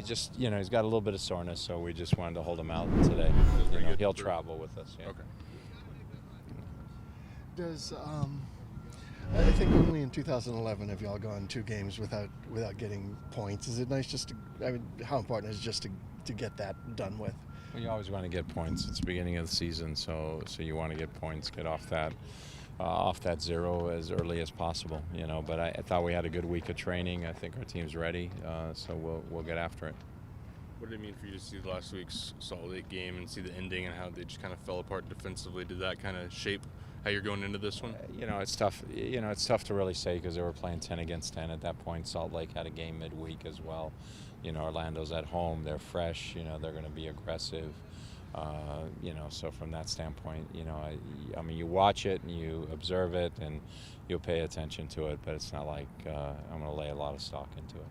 just, he's got a little bit of soreness, so we just wanted to hold him out today. He'll travel with us. Yeah. Okay. Does I think only in 2011 have y'all gone 2 games without getting points. Is it nice just to? I mean, how important is it just to get that done with? Well, you always want to get points. It's the beginning of the season, so you want to get points, get off that zero as early as possible. But I thought we had a good week of training. I think our team's ready, so we'll get after it. What did it mean for you to see last week's Salt Lake game and see the ending and how they just kind of fell apart defensively? Did that kind of shape how you're going into this one? It's tough. It's tough to really say because they were playing 10 against 10 at that point. Salt Lake had a game midweek as well. Orlando's at home. They're fresh. They're going to be aggressive. So from that standpoint, I mean, you watch it and you observe it and you'll pay attention to it, but it's not like I'm going to lay a lot of stock into it.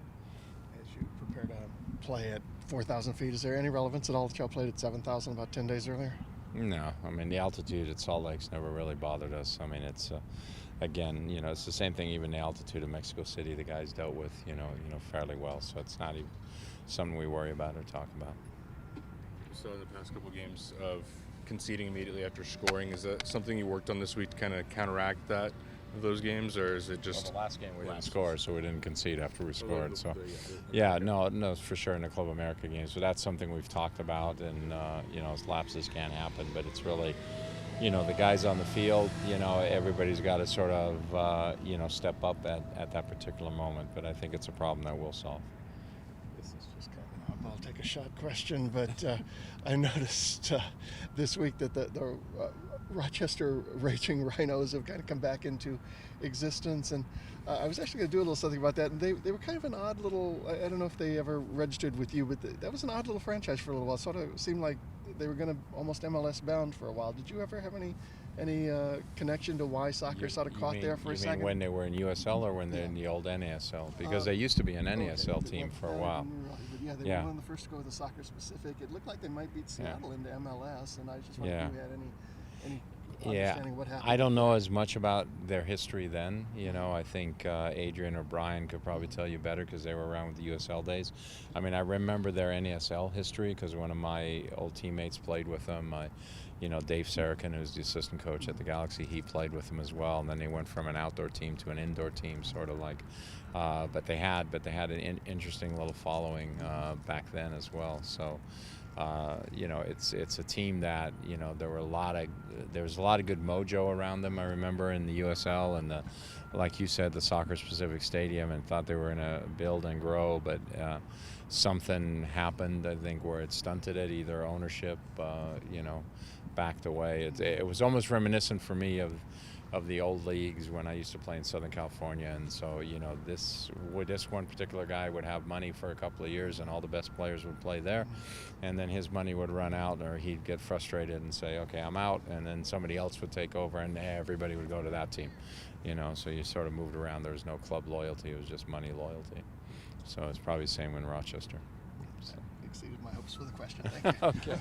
As you prepare to play at 4,000 feet, is there any relevance at all that y'all played at 7,000 about 10 days earlier? No, I mean, the altitude at Salt Lake's never really bothered us. I mean, it's again, it's the same thing. Even the altitude of Mexico City, the guys dealt with, fairly well. So it's not even something we worry about or talk about. So in the past couple games of conceding immediately after scoring, is that something you worked on this week to kind of counteract that of those games, or is it just? Well, the last game we didn't score, so we didn't concede after we scored. So, no, for sure in the Club America games. So that's something we've talked about, and lapses can happen, but it's really, the guys on the field. Everybody's got to sort of, step up at that particular moment. But I think it's a problem that we'll solve. This is just kind of I'll take a shot question, but I noticed this week that the Rochester Raging Rhinos have kind of come back into existence, and I was actually going to do a little something about that, and they were kind of an odd little, I don't know if they ever registered with you, but that was an odd little franchise for a little while. Sort of seemed like they were going to almost MLS bound for a while. Did you ever have any connection to why soccer sort of caught there for a second? You mean when they were in USL or when they're in the old NASL? Because they used to be an NASL team for a while. But they were one of the first to go with the soccer specific. It looked like they might beat Seattle into MLS, and I just wondered if you had any understanding what happened. I don't know as much about their history then. I think Adrian or Brian could probably tell you better because they were around with the USL days. I mean, I remember their NASL history because one of my old teammates played with them. Dave Sarakin, who's the assistant coach at the Galaxy, he played with them as well. And then they went from an outdoor team to an indoor team, sort of like. But they had an interesting little following back then as well. So. It's a team that there was a lot of good mojo around them. I remember in the USL and like you said, the soccer-specific stadium, and thought they were going to build and grow, but something happened, I think, where it stunted it. Either ownership, backed away. It was almost reminiscent for me of the old leagues when I used to play in Southern California, and so this one particular guy would have money for a couple of years, and all the best players would play there, and then his money would run out, or he'd get frustrated and say, "Okay, I'm out," and then somebody else would take over, and everybody would go to that team, So you sort of moved around. There was no club loyalty; it was just money loyalty. So it's probably the same in Rochester. So. Exceeded my hopes for the question. Thank you. Okay.